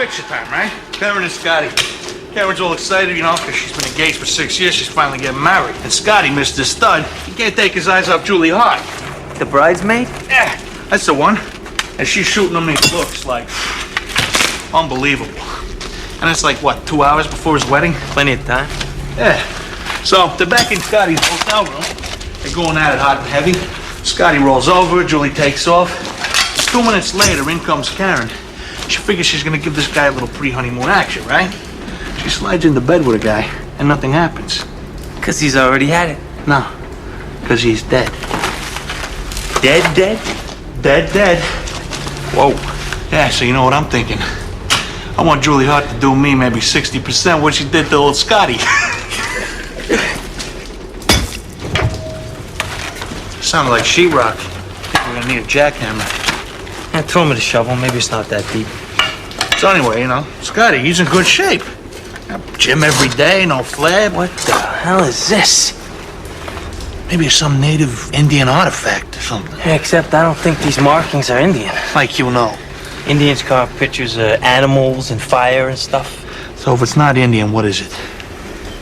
picture time, right? Karen and Scotty. Karen's all excited, you know, because she's been engaged for 6 years. She's finally getting married. And Scotty, Mr. Stud, he can't take his eyes off Julie Hart. The bridesmaid? Yeah, that's the one. And she's shooting him these looks like unbelievable. And it's like, what, 2 hours before his wedding? Plenty of time. Yeah. So they're back in Scotty's hotel room. They're going at it hot and heavy. Scotty rolls over, Julie takes off. 2 minutes later, in comes Karen. She figures she's gonna give this guy a little pre-honeymoon action, right? She slides into bed with a guy, and nothing happens. Because he's already had it. No, because he's dead. Dead, dead? Dead. Whoa. Yeah, so you know what I'm thinking? I want Julie Hart to do me maybe 60% what she did to old Scotty. Sounded like sheetrock. I think we're gonna need a jackhammer. Yeah, throw him with a shovel. Maybe it's not that deep. So anyway, you know, Scotty, he's in good shape. Gym every day, no flab. What the hell is this? Maybe it's some native Indian artifact or something. Yeah, except I don't think these markings are Indian. Like you know. Indians carve pictures of animals and fire and stuff. So if it's not Indian, what is it?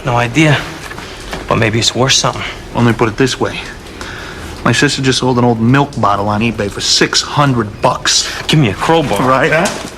No idea. But maybe it's worth something. Well, let me put it this way. My sister just sold an old milk bottle on eBay for $600. Give me a crowbar. Right, huh?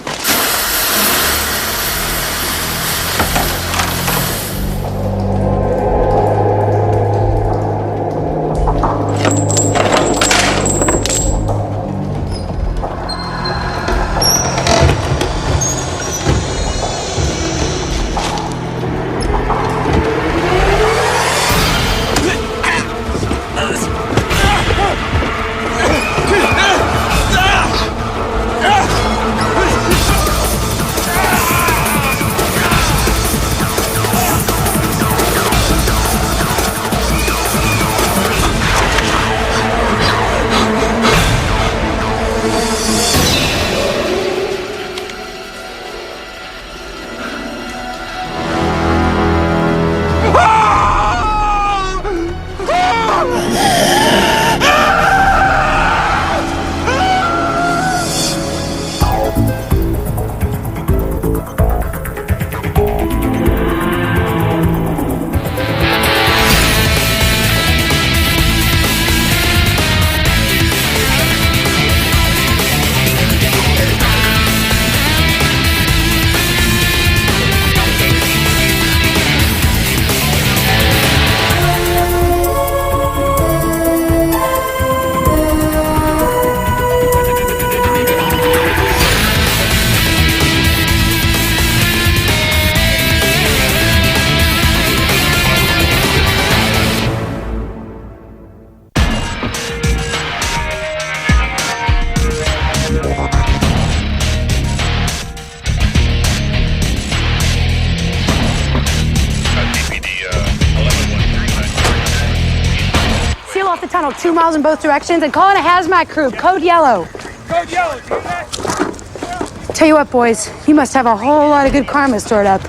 Off the tunnel 2 miles in both directions and call in a hazmat crew. Code yellow. Code yellow. Tell you what, boys, you must have a whole lot of good karma stored up.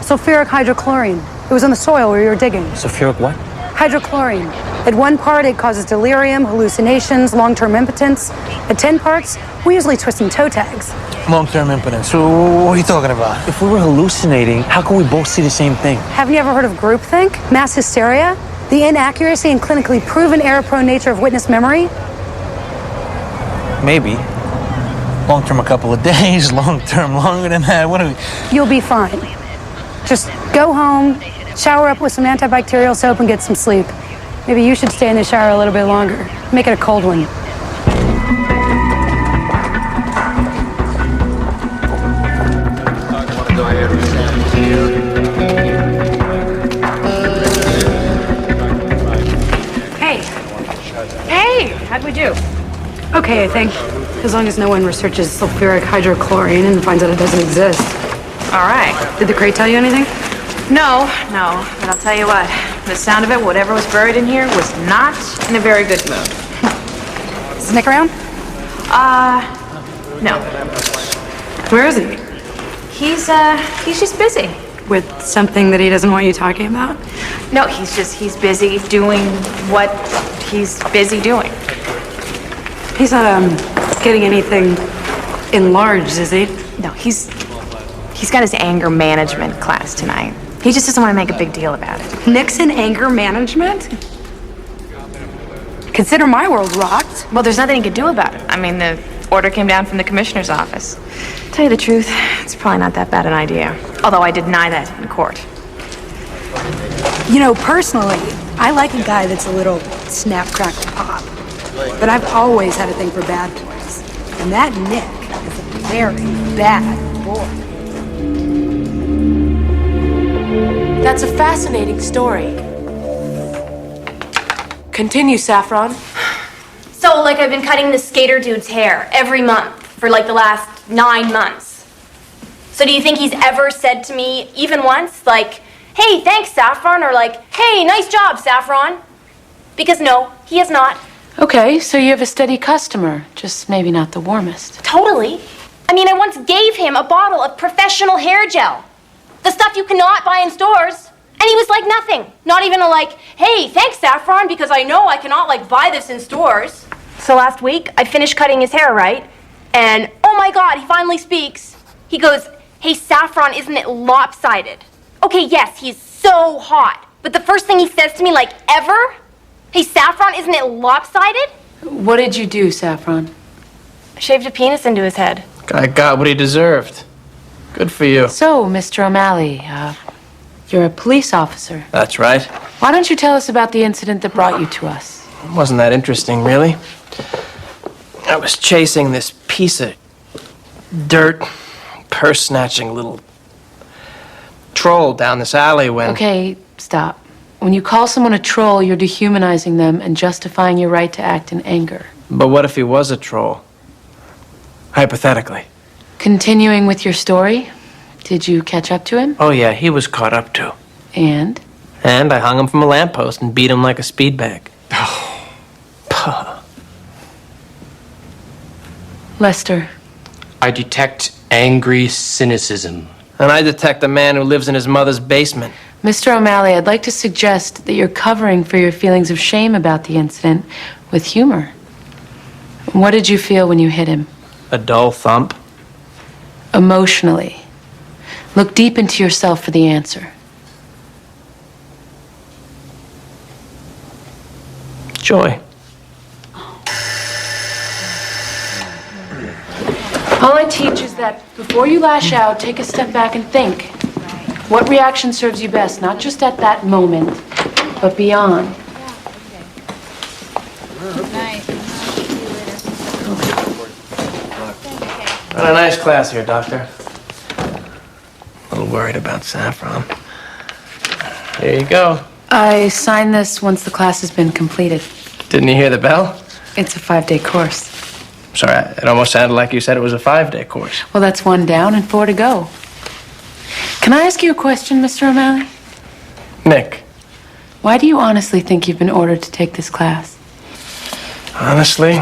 Sulfuric hydrochlorine. It was on the soil where you were digging. Sulfuric what? Hydrochlorine. At 1 part, it causes delirium, hallucinations, long-term impotence. At 10 parts, we usually twist some toe tags. Long-term impotence. So what are you talking about? If we were hallucinating, how can we both see the same thing? Haven't you ever heard of groupthink? Mass hysteria? The inaccuracy and clinically proven error-prone nature of witness memory? Maybe. Long-term a couple of days, long-term longer than that. What are we... You'll be fine. Just go home, shower up with some antibacterial soap and get some sleep. Maybe you should stay in the shower a little bit longer. Make it a cold one. I want to go ahead and Hey, how'd we do? Okay, I think. As long as no one researches sulfuric hydrochlorine and finds out it doesn't exist. All right. Did the crate tell you anything? No. But I'll tell you what. The sound of it, whatever was buried in here, was not in a very good mood. Snick around? No. Where is he? He's just busy. With something that he doesn't want you talking about? No, he's busy doing what he's busy doing. He's not, getting anything enlarged, is he? No, he's He's got his anger management class tonight. He just doesn't want to make a big deal about it. Nixon anger management? Consider my world rocked. Well, there's nothing he could do about it. I mean, the order came down from the commissioner's office. Tell you the truth, it's probably not that bad an idea. Although I deny that in court. You know, personally, I like a guy that's a little snap, crackle, pop. But I've always had a thing for bad boys. And that Nick is a very bad boy. That's a fascinating story. Continue, Saffron. So, like, I've been cutting this skater dude's hair every month for, like, the last 9 months. So do you think he's ever said to me, even once, like, hey, thanks, Saffron, or like, hey, nice job, Saffron? Because no, he has not. Okay, so you have a steady customer, just maybe not the warmest. Totally. I mean, I once gave him a bottle of professional hair gel. The stuff you cannot buy in stores. And he was like nothing. Not even a like, hey, thanks, Saffron, because I know I cannot like buy this in stores. So last week, I finished cutting his hair, right? And oh my God, he finally speaks. He goes, hey, Saffron, isn't it lopsided? Okay, yes, he's so hot. But the first thing he says to me, like ever, hey, Saffron, isn't it lopsided? What did you do, Saffron? I shaved a penis into his head. Guy got what he deserved. Good for you. So, Mr. O'Malley, you're a police officer. That's right. Why don't you tell us about the incident that brought you to us? It wasn't that interesting, really. I was chasing this piece of dirt, purse-snatching little troll down this alley when... Okay, stop. When you call someone a troll, you're dehumanizing them and justifying your right to act in anger. But what if he was a troll? Hypothetically. Continuing with your story, did you catch up to him? Oh, yeah, he was caught up too. And? And I hung him from a lamppost and beat him like a speed bag. Lester. I detect angry cynicism. And I detect a man who lives in his mother's basement. Mr. O'Malley, I'd like to suggest that you're covering for your feelings of shame about the incident with humor. What did you feel when you hit him? A dull thump. Emotionally. Look deep into yourself for the answer. Joy. All I teach is that before you lash out, take a step back and think. What reaction serves you best, not just at that moment, but beyond. Got a nice class here, Doctor. A little worried about Saffron. Here you go. I sign this once the class has been completed. Didn't you hear the bell? It's a 5-day course. Sorry, it almost sounded like you said it was a 5-day course. Well, that's 1 down and 4 to go. Can I ask you a question, Mr. O'Malley? Nick, Why do you honestly think you've been ordered to take this class? honestly,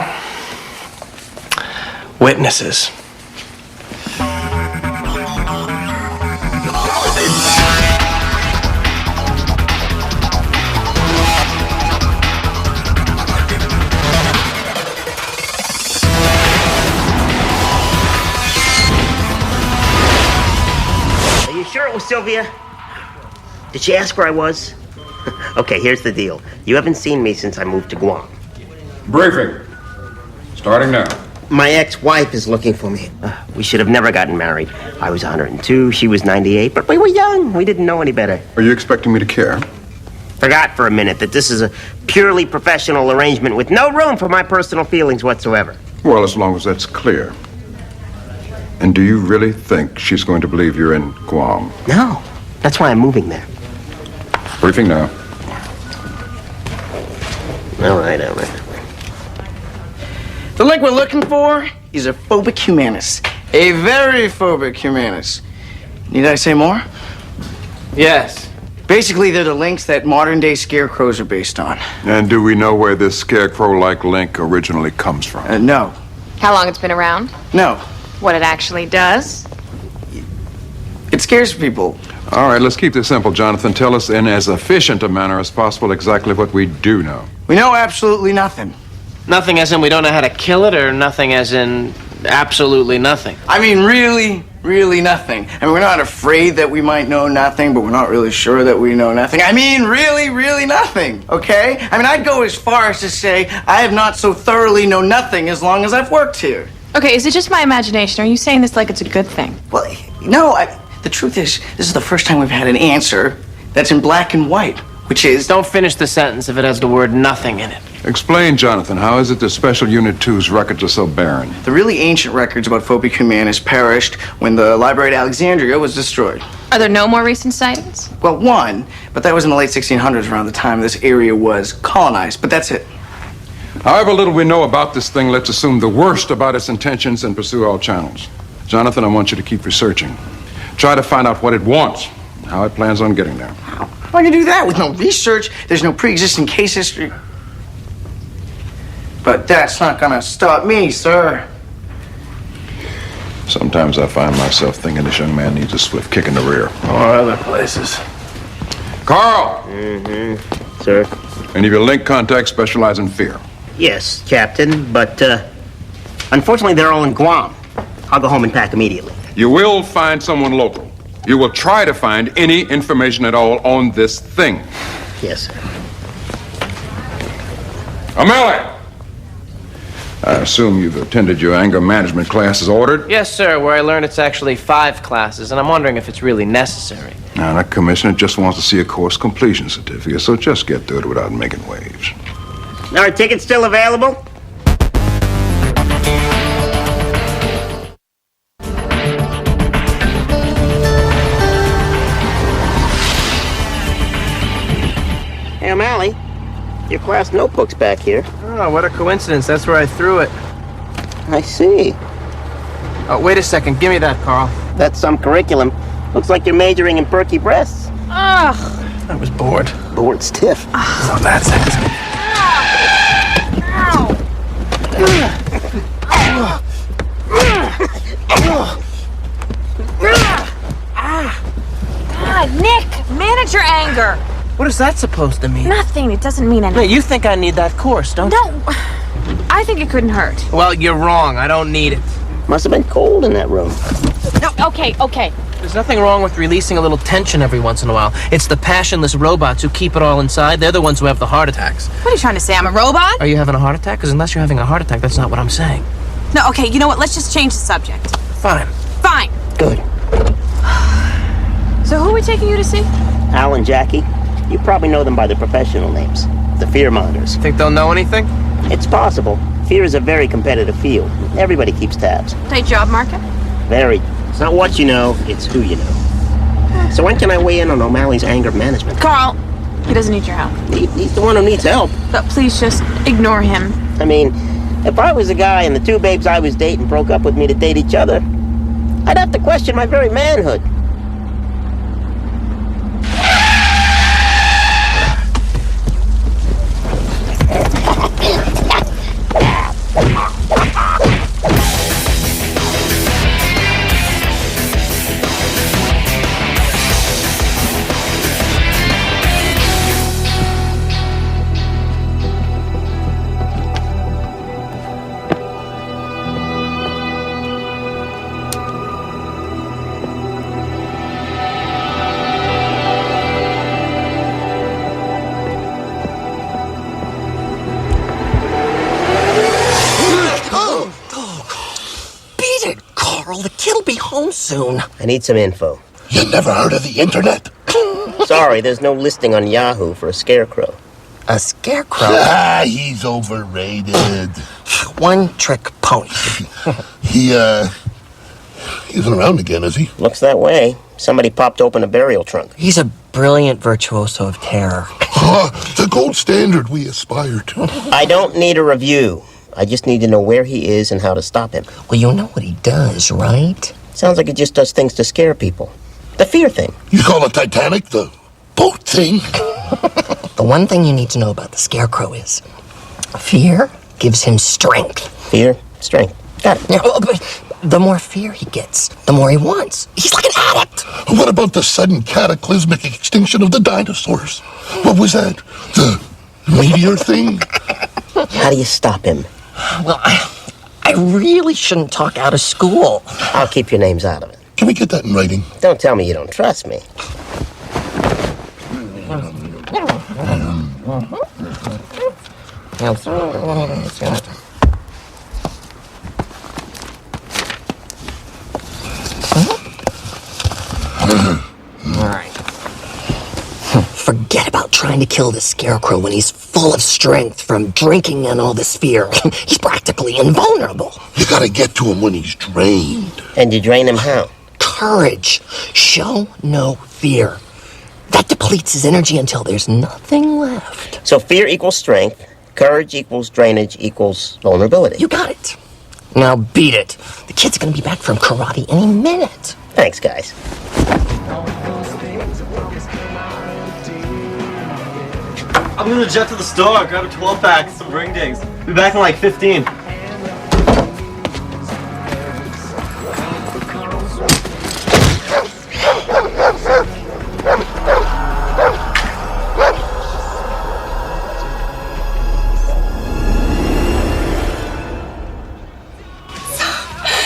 witnesses. Are you sure it was Sylvia? Did she ask where I was? Okay, here's the deal. You haven't seen me since I moved to Guam. Briefing. Starting now. My ex-wife is looking for me. We should have never gotten married. I was 102, she was 98, but we were young. We didn't know any better. Are you expecting me to care? Forgot for a minute that this is a purely professional arrangement with no room for my personal feelings whatsoever. Well, as long as that's clear. And do you really think she's going to believe you're in Guam? No, that's why I'm moving there. Briefing now. All right. The link we're looking for is a phobic humanist. A very phobic humanist. Need I say more? Yes. Basically, they're the links that modern-day scarecrows are based on. And do we know where this scarecrow-like link originally comes from? No. How long it's been around? No. What it actually does? It scares people. All right, let's keep this simple, Jonathan. Tell us in as efficient a manner as possible exactly what we do know. We know absolutely nothing. Nothing as in we don't know how to kill it, or nothing as in absolutely nothing? I mean, really, really nothing. I mean, we're not afraid that we might know nothing, but we're not really sure that we know nothing. I mean, really, really nothing, okay? I mean, I'd go as far as to say I have not so thoroughly known nothing as long as I've worked here. Okay, is it just my imagination? Are you saying this like it's a good thing? Well, no, the truth is, this is the first time we've had an answer that's in black and white, which is... Don't finish the sentence if it has the word nothing in it. Explain, Jonathan, how is it that Special Unit 2's records are so barren? The really ancient records about Phobia Humanus perished when the library at Alexandria was destroyed. Are there no more recent sightings? Well, one, but that was in the late 1600s, around the time this area was colonized, but that's it. However little we know about this thing, let's assume the worst about its intentions and pursue all channels. Jonathan, I want you to keep researching. Try to find out what it wants, and how it plans on getting there. How am I going to do that with no research? There's no pre-existing case history. But that's not going to stop me, sir. Sometimes I find myself thinking this young man needs a swift kick in the rear. Or other places. Carl! Mm-hmm. Sir? Any of your link contacts specialize in fear? Yes, Captain, but, unfortunately they're all in Guam. I'll go home and pack immediately. You will find someone local. You will try to find any information at all on this thing. Yes, sir. O'Malley! I assume you've attended your anger management class as ordered? Yes, sir, where I learned it's actually 5 classes, and I'm wondering if it's really necessary. Now, the commissioner just wants to see a course completion certificate, so just get through it without making waves. Are tickets still available? Hey, O'Malley, your class notebook's back here. Oh, what a coincidence. That's where I threw it. I see. Oh, wait a second. Give me that, Carl. That's some curriculum. Looks like you're majoring in perky breasts. Ugh. I was bored. Bored stiff. So that's it. Nick, manage your anger. What is that supposed to mean? Nothing. It doesn't mean No, anything. you think I need that course, don't you? No, I think it couldn't hurt. Well, you're wrong. I don't need it. Must have been cold in that room. No, okay. There's nothing wrong with releasing a little tension every once in a while. It's the passionless robots who keep it all inside. They're the ones who have the heart attacks. What are you trying to say? I'm a robot? Are you having a heart attack? Because unless you're having a heart attack, that's not what I'm saying. No, okay, you know what? Let's just change the subject. Fine. Fine. Good. So who are we taking you to see? Al and Jackie, you probably know them by their professional names. The Fear Mongers. Think they'll know anything? It's possible. Fear is a very competitive field. Everybody keeps tabs. Tight job market? Very. It's not what you know, it's who you know. So when can I weigh in on O'Malley's anger management? Carl, he doesn't need your help. He's the one who needs help. But please just ignore him. I mean, if I was a guy and the 2 babes I was dating broke up with me to date each other, I'd have to question my very manhood. The kid'll be home soon. I need some info. You never heard of the internet? Sorry, there's no listing on Yahoo for a scarecrow. A scarecrow? Ah, he's overrated. One-trick pony. He isn't around again, is he? Looks that way. Somebody popped open a burial trunk. He's a brilliant virtuoso of terror. The gold standard we aspire to. I don't need a review. I just need to know where he is and how to stop him. Well, you know what he does, right? Sounds like he just does things to scare people. The fear thing. You call it Titanic the boat thing? The one thing you need to know about the scarecrow is fear gives him strength. Fear, strength. Got it. Yeah, but the more fear he gets, the more he wants. He's like an addict. What about the sudden cataclysmic extinction of the dinosaurs? What was that? The meteor thing? How do you stop him? Well, I really shouldn't talk out of school. I'll keep your names out of it. Can we get that in writing? Don't tell me you don't trust me. Forget about trying to kill the Scarecrow when he's full of strength from drinking and all this fear. He's practically invulnerable. You gotta get to him when he's drained. And you drain him how? Courage. Show no fear. That depletes his energy until there's nothing left. So fear equals strength, courage equals drainage equals vulnerability. You got it. Now beat it. The kid's gonna be back from karate any minute. Thanks, guys. I'm gonna jet to the store, grab a 12-pack, some ring dings. Be back in like 15.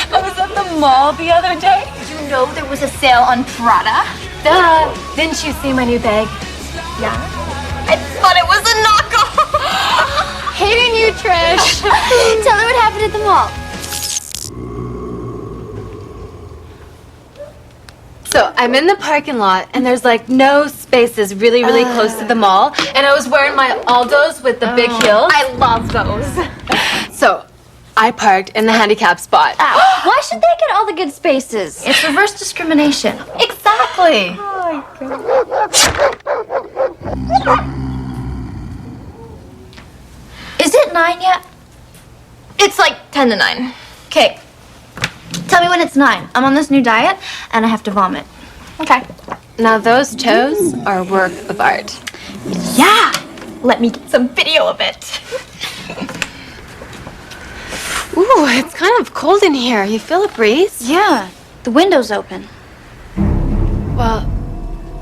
I was at the mall the other day. Did you know there was a sale on Prada? Duh. Didn't you see my new bag? Yeah. I thought it was a knockoff. Hating you, Trish. Tell her what happened at the mall. So I'm in the parking lot, and there's like no spaces really close to the mall. And I was wearing my Aldos with the big heels. I love those. So I parked in the handicap spot. Why should they get all the good spaces? It's reverse discrimination. Exactly. Is it 9 yet? It's like 10 to 9. Okay. Tell me when it's 9. I'm on this new diet, and I have to vomit. Okay. Now those toes are a work of art. Yeah! Let me get some video of it. Ooh, it's kind of cold in here. You feel a breeze? Yeah. The window's open. Well,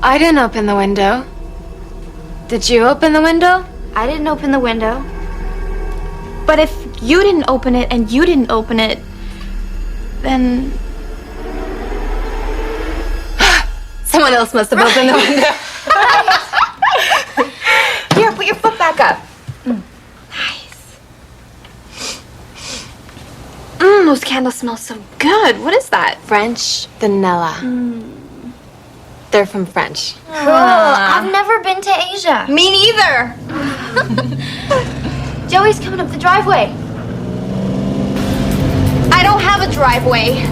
I didn't open the window. Did you open the window? I didn't open the window. But if you didn't open it and you didn't open it, then... Someone else must have opened the window. Here, put your foot back up. Nice. Those candles smell so good. What is that? French vanilla. They're from French. Cool. I've never been to Asia. Me neither. Joey's coming up the driveway. I don't have a driveway.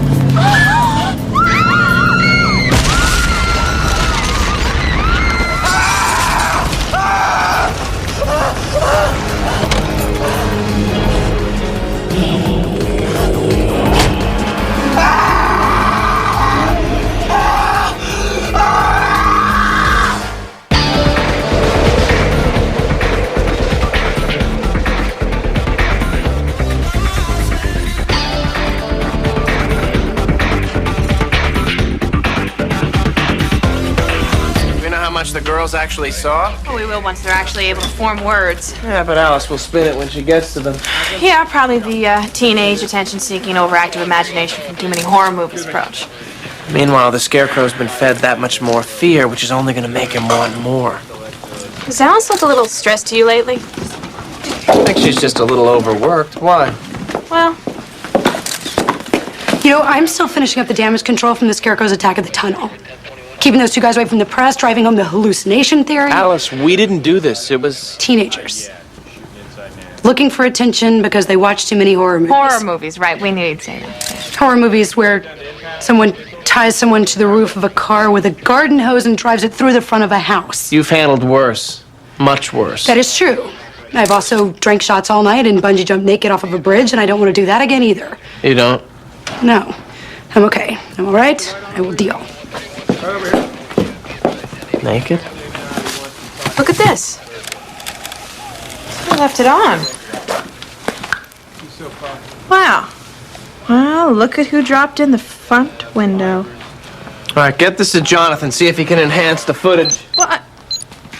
The girls actually saw? Oh, we will once they're actually able to form words. Yeah, but Alice will spin it when she gets to them. Yeah, probably the teenage, attention-seeking, overactive imagination from too many horror movies approach. Meanwhile, the Scarecrow's been fed that much more fear, which is only going to make him want more. Has Alice looked a little stressed to you lately? I think she's just a little overworked. Why? Well... You know, I'm still finishing up the damage control from the Scarecrow's attack at the tunnel. Keeping those two guys away from the press, driving home the hallucination theory. Alice, we didn't do this. It was... Teenagers. Looking for attention because they watch too many horror movies. Horror movies, right. We knew you'd say that. Horror movies where someone ties someone to the roof of a car with a garden hose and drives it through the front of a house. You've handled worse. Much worse. That is true. I've also drank shots all night and bungee jumped naked off of a bridge, and I don't want to do that again either. You don't? No. I'm okay. I'm all right. I will deal. Naked? Look at this. I left it on. Wow. Well, look at who dropped in the front window. All right, get this to Jonathan. See if he can enhance the footage. Well,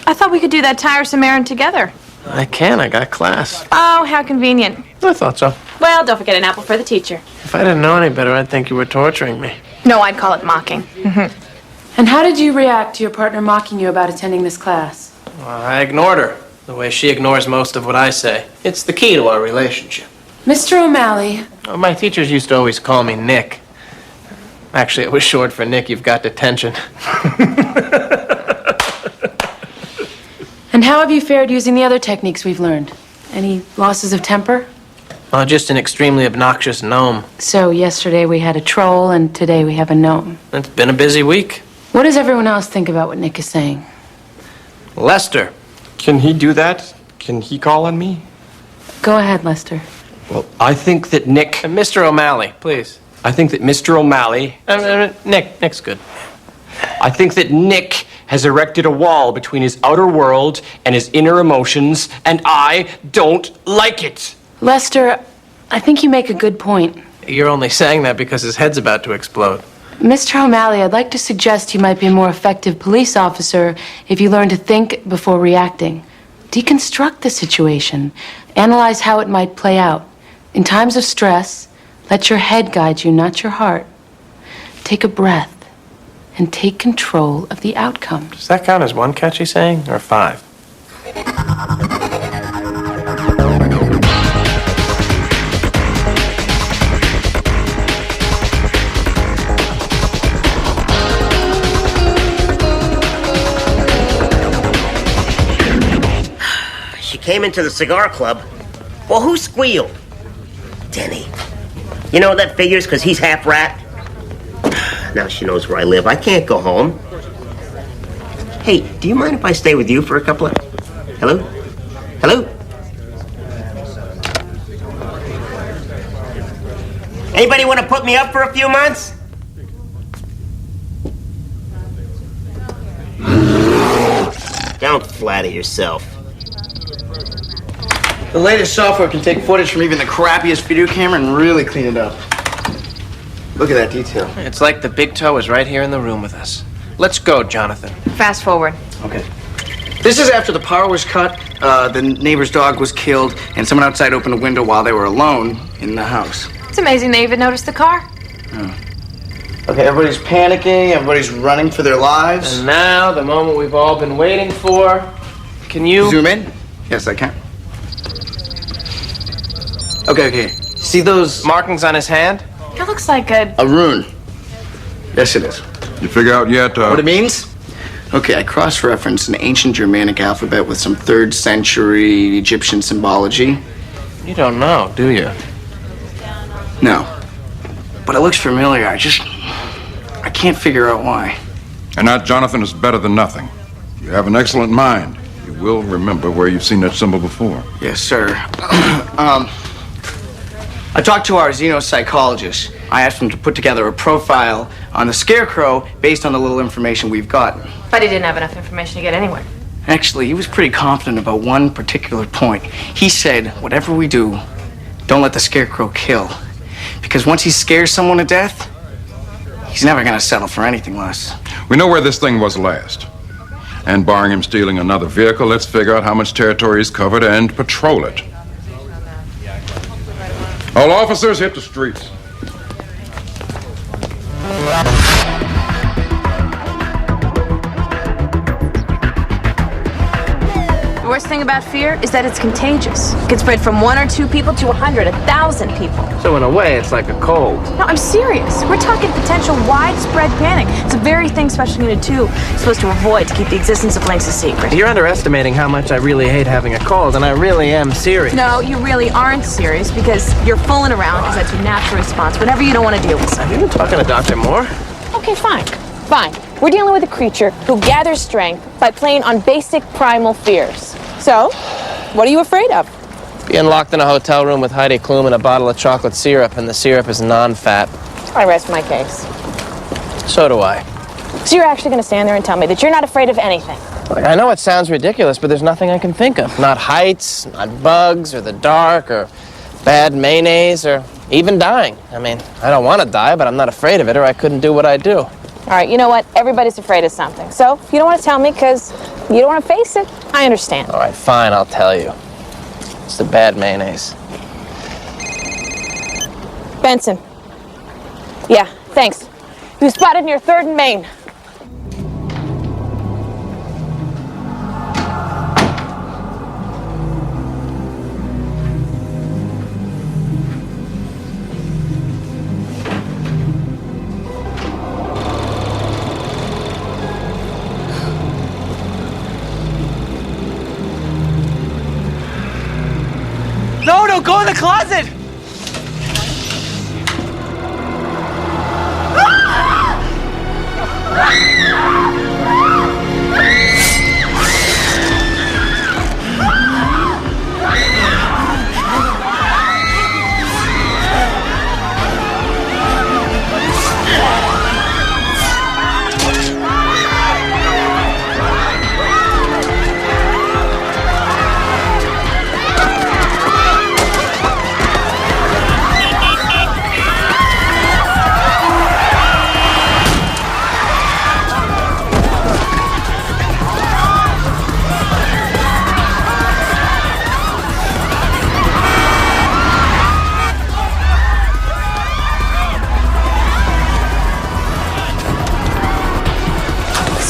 I thought we could do that tiresome errand together. I can. I got class. Oh, how convenient. I thought so. Well, don't forget an apple for the teacher. If I didn't know any better, I'd think you were torturing me. No, I'd call it mocking. And how did you react to your partner mocking you about attending this class? Well, I ignored her, the way she ignores most of what I say. It's the key to our relationship. Mr. O'Malley. Oh, my teachers used to always call me Nick. Actually, it was short for Nick, you've got detention. And how have you fared using the other techniques we've learned? Any losses of temper? Well, just an extremely obnoxious gnome. So yesterday we had a troll and today we have a gnome. It's been a busy week. What does everyone else think about what Nick is saying? Lester. Can he do that? Can he call on me? Go ahead, Lester. Well, I think that Nick... Mr. O'Malley, please. I think that Mr. O'Malley... Nick's good. I think that Nick has erected a wall between his outer world and his inner emotions, and I don't like it. Lester, I think you make a good point. You're only saying that because his head's about to explode. Mr. O'Malley, I'd like to suggest you might be a more effective police officer if you learn to think before reacting. Deconstruct the situation. Analyze how it might play out. In times of stress, let your head guide you, not your heart. Take a breath and take control of the outcome. Does that count as one catchy saying or 5? She came into the cigar club. Well, who squealed? Denny. You know what that figures, because he's half rat? Now she knows where I live. I can't go home. Hey, do you mind if I stay with you for a couple of... Hello? Hello? Anybody want to put me up for a few months? Don't flatter yourself. The latest software can take footage from even the crappiest video camera and really clean it up. Look at that detail. It's like the big toe is right here in the room with us. Let's go, Jonathan. Fast forward. Okay. This is after the power was cut, the neighbor's dog was killed, and someone outside opened a window while they were alone in the house. It's amazing they even noticed the car. Okay, everybody's panicking, everybody's running for their lives. And now, the moment we've all been waiting for. Can you... Zoom in? Yes, I can. Okay. See those markings on his hand? It looks like a rune. Yes, it is. You figure out yet what it means? Okay, I cross-referenced an ancient Germanic alphabet with some 3rd century Egyptian symbology. You don't know, do you? No. But it looks familiar. I can't figure out why. And that, Jonathan, is better than nothing. You have an excellent mind. You will remember where you've seen that symbol before. Yes, sir. I talked to our xenopsychologist. I asked him to put together a profile on the Scarecrow based on the little information we've gotten. But he didn't have enough information to get anywhere. Actually, he was pretty confident about one particular point. He said, whatever we do, don't let the Scarecrow kill. Because once he scares someone to death, he's never going to settle for anything less. We know where this thing was last. And barring him stealing another vehicle, let's figure out how much territory he's covered and patrol it. All officers, hit the streets. The worst thing about fear is that it's contagious. It can spread from 1 or 2 people to 100, 1,000 people. So in a way, it's like a cold. No, I'm serious. We're talking potential widespread panic. It's a very thing Special Unit 2 is supposed to avoid to keep the existence of Lynx a secret. You're underestimating how much I really hate having a cold, and I really am serious. No, you really aren't serious because you're fooling around because that's your natural response whenever you don't want to deal with something. Have you been talking to Dr. Moore? Okay, fine. We're dealing with a creature who gathers strength by playing on basic primal fears. So, what are you afraid of? Being locked in a hotel room with Heidi Klum and a bottle of chocolate syrup, and the syrup is non-fat. I rest my case. So do I. So you're actually going to stand there and tell me that you're not afraid of anything? Look, I know it sounds ridiculous, but there's nothing I can think of. Not heights, not bugs, or the dark, or bad mayonnaise, or even dying. I mean, I don't want to die, but I'm not afraid of it, or I couldn't do what I do. All right, you know what? Everybody's afraid of something. So if you don't want to tell me because you don't want to face it, I understand. All right, fine, I'll tell you. It's the bad mayonnaise. Benson. Yeah, thanks. He was spotted near 3rd and Main. No, go in the closet!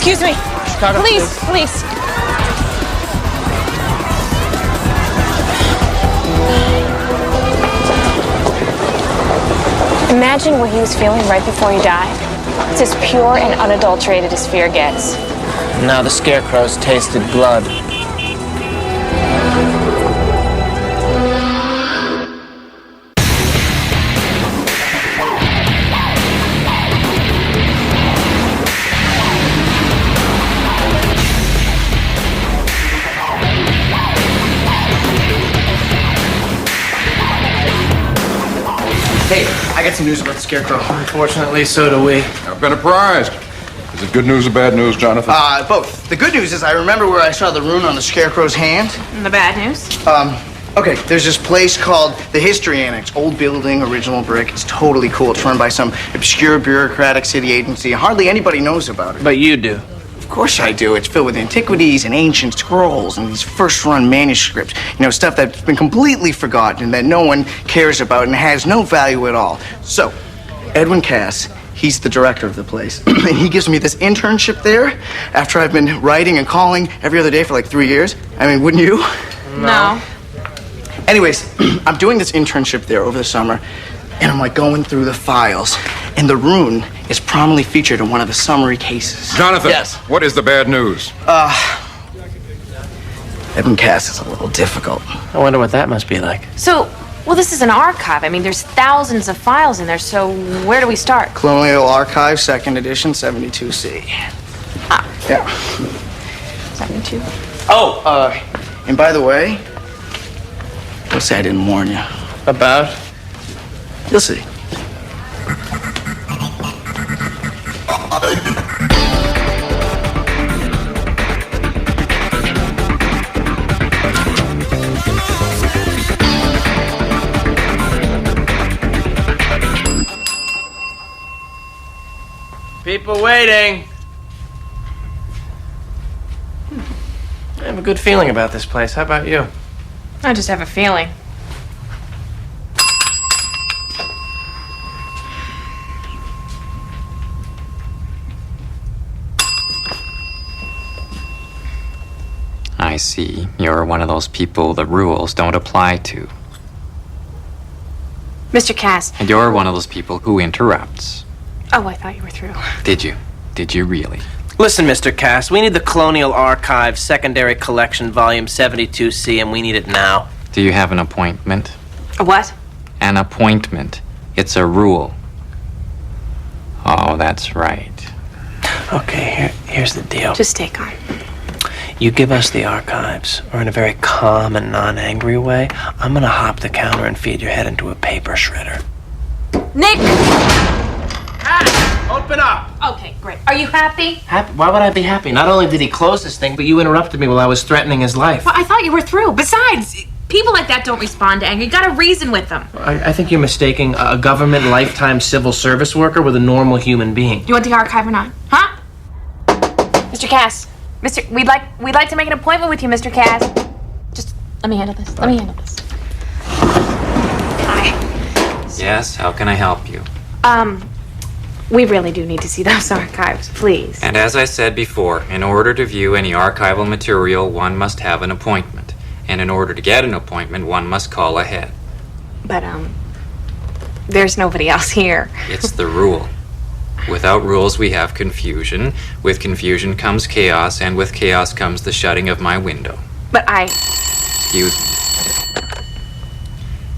Excuse me. Chicago Police. Imagine what he was feeling right before he died. It's as pure and unadulterated as fear gets. Now the scarecrow's tasted blood. Hey, I got some news about the Scarecrow. Unfortunately, so do we. I've been apprised. Is it good news or bad news, Jonathan? Both. The good news is I remember where I saw the rune on the Scarecrow's hand. And the bad news? Okay, there's this place called the History Annex. Old building, original brick. It's totally cool. It's run by some obscure bureaucratic city agency. Hardly anybody knows about it. But you do. Of course I do. It's filled with antiquities and ancient scrolls and these first-run manuscripts. You know, stuff that's been completely forgotten and that no one cares about and has no value at all. So, Edwin Cass, he's the director of the place. And he gives me this internship there after I've been writing and calling every other day for like 3 years. I mean, wouldn't you? No. Anyways, I'm doing this internship there over the summer, and I'm like going through the files, and the rune is prominently featured in one of the summary cases. Jonathan, Yes. what is the bad news? Edwin Cass is a little difficult. I wonder what that must be like. So, well, this is an archive. I mean, there's thousands of files in there, so where do we start? Colonial Archive, 2nd edition, 72C. Ah. Yeah. 72. Oh, and by the way, don't say I didn't warn you. About? You'll see. People waiting. I have a good feeling about this place. How about you? I just have a feeling. I see. You're one of those people the rules don't apply to. Mr. Cass. And you're one of those people who interrupts. Oh, I thought you were through. Did you? Did you really? Listen, Mr. Cass, we need the Colonial Archive Secondary Collection, Volume 72C, and we need it now. Do you have an appointment? A what? An appointment. It's a rule. Oh, that's right. Okay, here's the deal. Just stay calm. You give us the archives, or in a very calm and non-angry way, I'm gonna hop the counter and feed your head into a paper shredder. Nick! Open up! Okay, great. Are you happy? Happy? Why would I be happy? Not only did he close this thing, but you interrupted me while I was threatening his life. Well, I thought you were through. Besides, people like that don't respond to anger. You gotta reason with them. I think you're mistaking a government lifetime civil service worker with a normal human being. Do you want the archive or not? Huh? Mr. Cass. We'd like to make an appointment with you, Mr. Cass. Just let me handle this. Let me handle this. Hi. Yes, how can I help you? We really do need to see those archives, please. And as I said before, in order to view any archival material, one must have an appointment. And in order to get an appointment, one must call ahead. But, there's nobody else here. It's the rule. Without rules, we have confusion. With confusion comes chaos, and with chaos comes the shutting of my window. But Excuse me.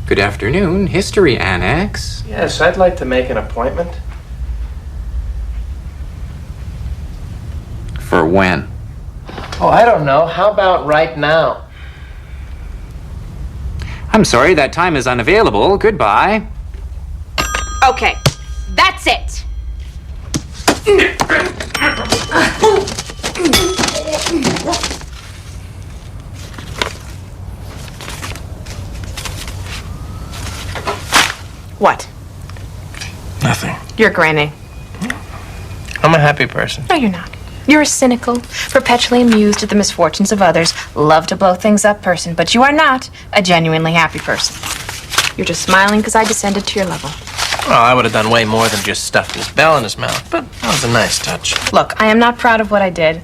Good afternoon, History Annex. Yes, I'd like to make an appointment. For when? Oh, I don't know. How about right now? I'm sorry, that time is unavailable. Goodbye. Okay, that's it. what? Nothing. You're grinning. I'm a happy person. No, you're not. You're a cynical, perpetually amused at the misfortunes of others, love to blow things up person, but you are not a genuinely happy person. You're just smiling because I descended to your level. Well, I would have done way more than just stuffed his bell in his mouth, but that was a nice touch. Look, I am not proud of what I did.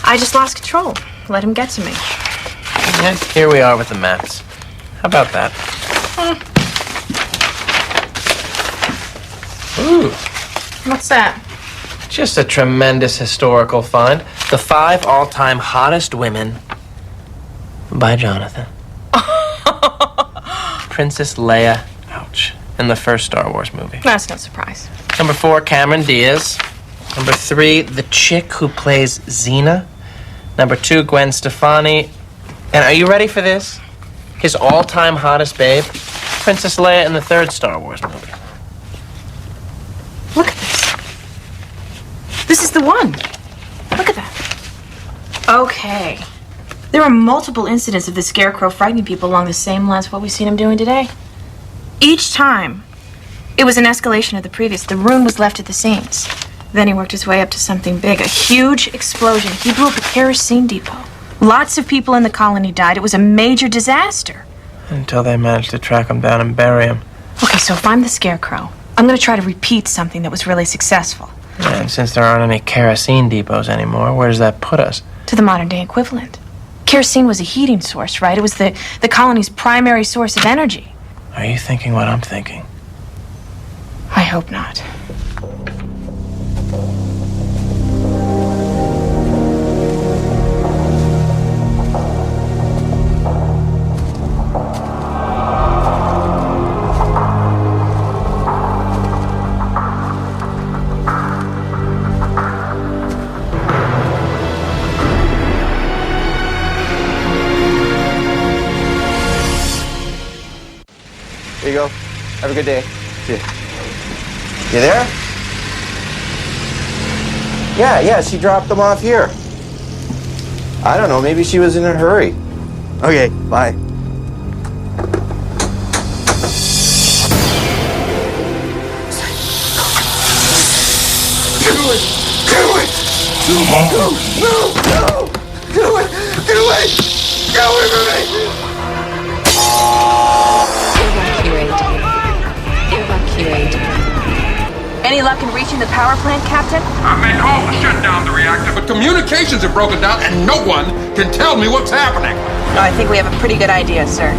I just lost control. Let him get to me. Yeah, here we are with the maps. How about that? Ooh. What's that? Just a tremendous historical find. The 5 all-time hottest women by Jonathan. Princess Leia, ouch, in the first Star Wars movie. That's no surprise. Number 4, Cameron Diaz. Number 3, the chick who plays Xena. Number 2, Gwen Stefani. And are you ready for this? His all-time hottest babe, Princess Leia in the 3rd Star Wars movie. Look at this. This is the one. Look at that. Okay. There are multiple incidents of the Scarecrow frightening people along the same lines of what we've seen him doing today. Each time, it was an escalation of the previous. The rune was left at the seams. Then he worked his way up to something big, a huge explosion. He blew up a kerosene depot. Lots of people in the colony died. It was a major disaster. Until they managed to track him down and bury him. Okay, so if I'm the Scarecrow, I'm going to try to repeat something that was really successful. And since there aren't any kerosene depots anymore, where does that put us? To the modern day equivalent. Kerosene was a heating source, right? It was the colony's primary source of energy. Are you thinking what I'm thinking? I hope not. Here you go. Have a good day. See ya. You there? Yeah, she dropped them off here. I don't know, maybe she was in a hurry. Okay, bye. Do it! Do it! No! No! Do it! Do it! Get away from me! Evacuate. Any luck in reaching the power plant, Captain? I made all to shut down the reactor, but communications have broken down and no one can tell me what's happening. No, I think we have a pretty good idea, sir.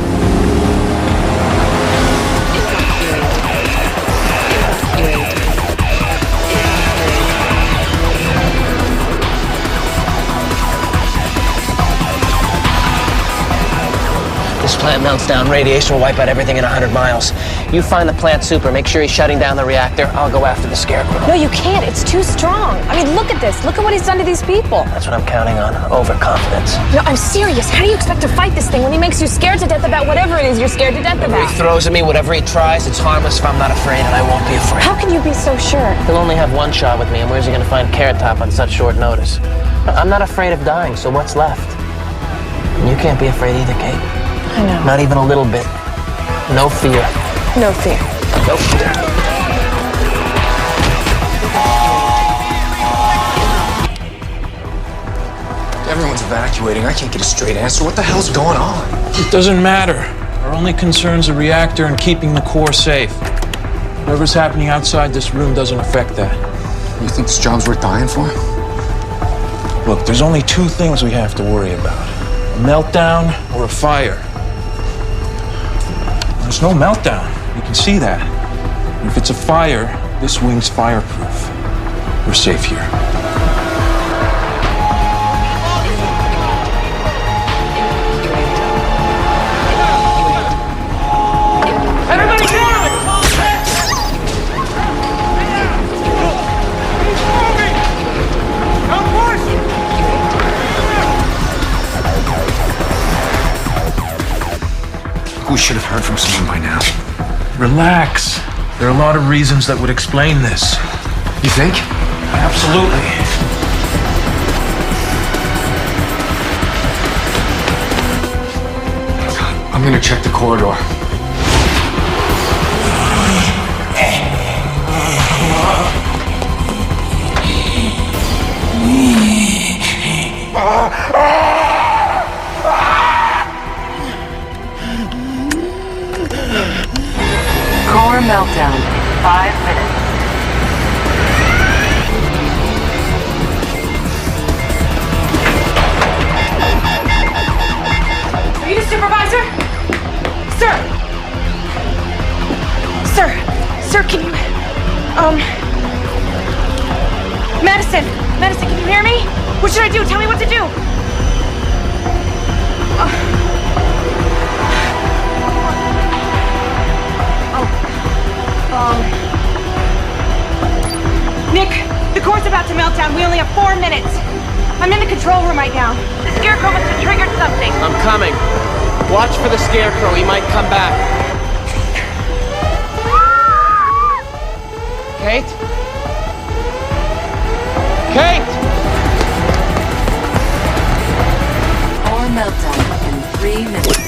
This plant melts down. Radiation will wipe out everything in 100 miles. You find the plant super. Make sure he's shutting down the reactor. I'll go after the Scarecrow. No, you can't. It's too strong. I mean, look at this. Look at what he's done to these people. That's what I'm counting on. Overconfidence. No, I'm serious. How do you expect to fight this thing when he makes you scared to death about whatever it is you're scared to death Whatever about? he throws at me, whatever he tries, it's harmless if I'm not afraid, and I won't be afraid. How can you be so sure? He'll only have one shot with me, and where's he going to find Carrot Top on such short notice? I'm not afraid of dying, so what's left? And you can't be afraid either, Kate. I know. Not even a little bit. No fear. No fear. Nope. Everyone's evacuating. I can't get a straight answer. What the hell's going on? It doesn't matter. Our only concern's the reactor and keeping the core safe. Whatever's happening outside this room doesn't affect that. You think this job's worth dying for? Look, there's only two things we have to worry about. A meltdown or a fire. There's no meltdown. You can see that. And if it's a fire, this wing's fireproof. We're safe here. Everybody down! We should have heard from someone by now. Relax. There are a lot of reasons that would explain this. You think? Absolutely. I'm gonna check the corridor. Core meltdown. 5 minutes. Are you the supervisor? Sir! Sir, can you... Madison, can you hear me? What should I do? Tell me what to do. Nick, the core's about to melt down. We only have 4 minutes. I'm in the control room right now. The scarecrow must have triggered something. I'm coming. Watch for the scarecrow. He might come back. Kate? Kate! Core meltdown in 3 minutes.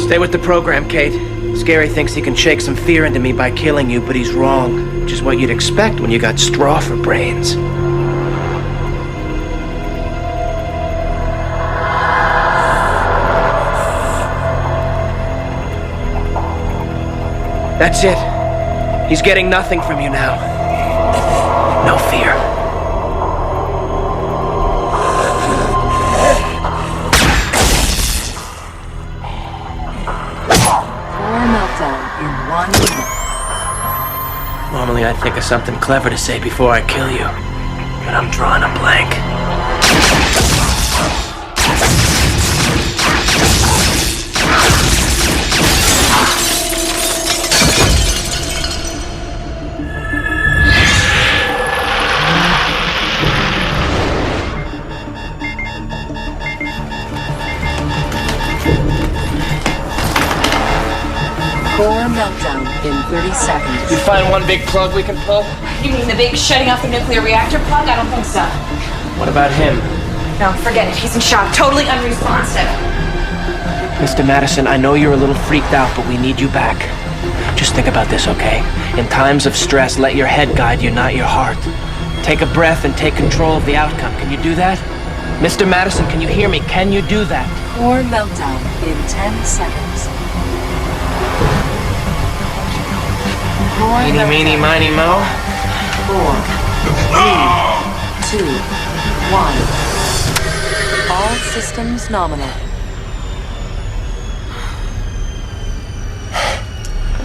Stay with the program, Kate. Scary thinks he can shake some fear into me by killing you, but he's wrong. Which is what you'd expect when you got straw for brains. That's it. He's getting nothing from you now. No fear. In 1 minute. Normally I'd think of something clever to say before I kill you, but I'm drawing a blank. Core meltdown in 30 seconds. You find one big plug we can pull? You mean the big shutting off the nuclear reactor plug? I don't think so. What about him? No, forget it. He's in shock. Totally unresponsive. Mr. Madison, I know you're a little freaked out, but we need you back. Just think about this, okay? In times of stress, let your head guide you, not your heart. Take a breath and take control of the outcome. Can you do that? Mr. Madison, can you hear me? Can you do that? Core meltdown in 10 seconds. Eeny, meeny, miny, mo. 4, 3, 2, 1. All systems nominal.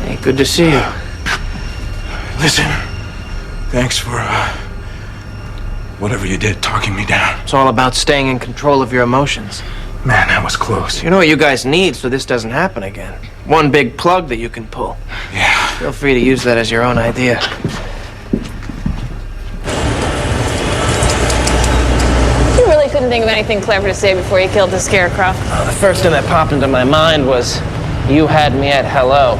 Hey, good to see you. Listen, thanks for, whatever you did, talking me down. It's all about staying in control of your emotions. Man, that was close. You know what you guys need so this doesn't happen again? One big plug that you can pull. Yeah. Feel free to use that as your own idea. You really couldn't think of anything clever to say before you killed the scarecrow. The first thing that popped into my mind was, you had me at hello.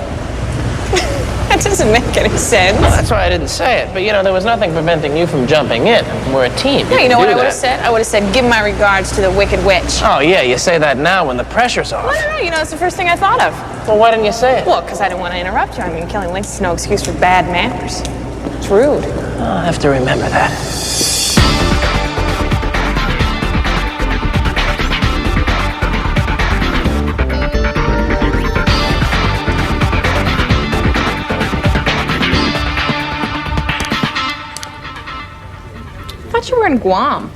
That doesn't make any sense. Well, that's why I didn't say it. But, you know, there was nothing preventing you from jumping in. We're a team. Yeah, you know can what do I would have that. said? I would have said, give my regards to the Wicked Witch. Oh, yeah, you say that now when the pressure's off. No, you know, it's the first thing I thought of. Well, why didn't you say it? Well, because I didn't want to interrupt you. I mean, killing lynx is no excuse for bad manners. It's rude. I'll have to remember that. I thought you were in Guam.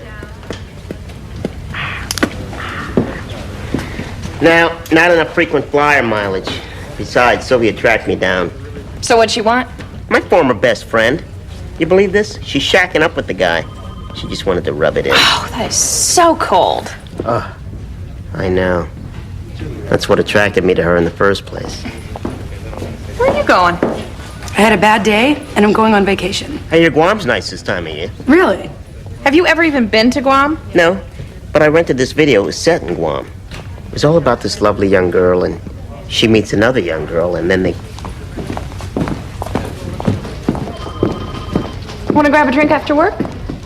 Now, not enough frequent flyer mileage. Besides, Sylvia tracked me down. So what'd she want? My former best friend. You believe this? She's shacking up with the guy. She just wanted to rub it in. Oh, that is so cold. I know. That's what attracted me to her in the first place. Where are you going? I had a bad day, and I'm going on vacation. Hey, your Guam's nice this time of year. Really? Have you ever even been to Guam? No, but I rented this video. It was set in Guam. It was all about this lovely young girl, and she meets another young girl, and then they... Want to grab a drink after work?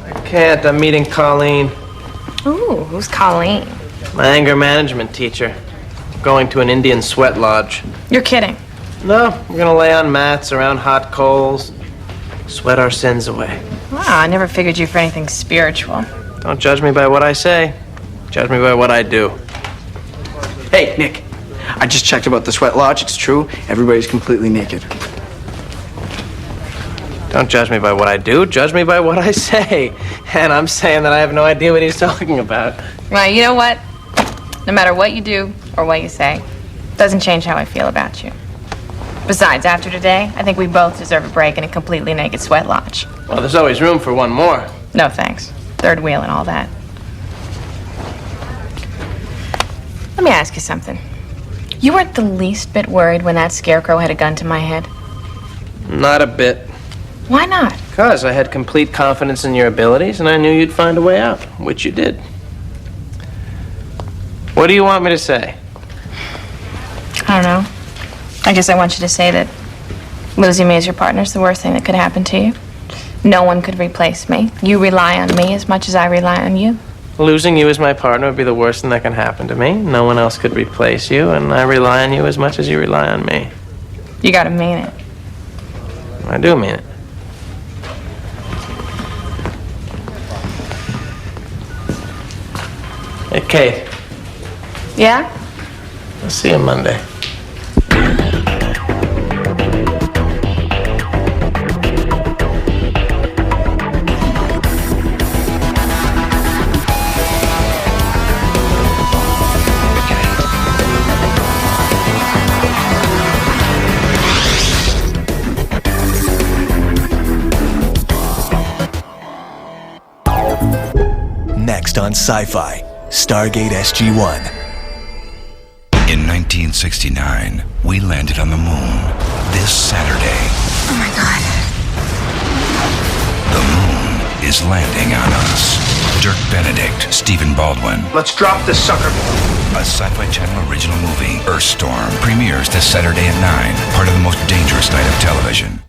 I can't. I'm meeting Colleen, Ooh, who's Colleen? my anger management teacher. Going to an Indian sweat lodge. You're kidding. No, we're gonna lay on mats around hot coals, sweat our sins away. Wow, I never figured you for anything spiritual. Don't judge me by what I say. Judge me by what I do. Hey, Nick. I just checked about the sweat lodge. It's true. Everybody's completely naked. Don't judge me by what I do. Judge me by what I say. And I'm saying that I have no idea what he's talking about. Well, you know what? No matter what you do or what you say, doesn't change how I feel about you. Besides, after today, I think we both deserve a break in a completely naked sweat lodge. Well, there's always room for one more. No thanks. Third wheel and all that. Let me ask you something. You weren't the least bit worried when that scarecrow had a gun to my head? Not a bit. Why not? Because I had complete confidence in your abilities, and I knew you'd find a way out, which you did. What do you want me to say? I don't know. I guess I want you to say that losing me as your partner is the worst thing that could happen to you. No one could replace me. You rely on me as much as I rely on you. Losing you as my partner would be the worst thing that can happen to me. No one else could replace you, and I rely on you as much as you rely on me. You gotta mean it. I do mean it. Hey, Kate. Yeah? I'll see you Monday. Next on Sci-Fi, Stargate SG-1. In 1969, we landed on the moon. This Saturday, Oh my god. the moon is landing on us. Dirk Benedict, Stephen Baldwin. Let's drop this sucker. A Sci-Fi Channel original movie, Earthstorm, premieres this Saturday at 9, part of the most dangerous night of television.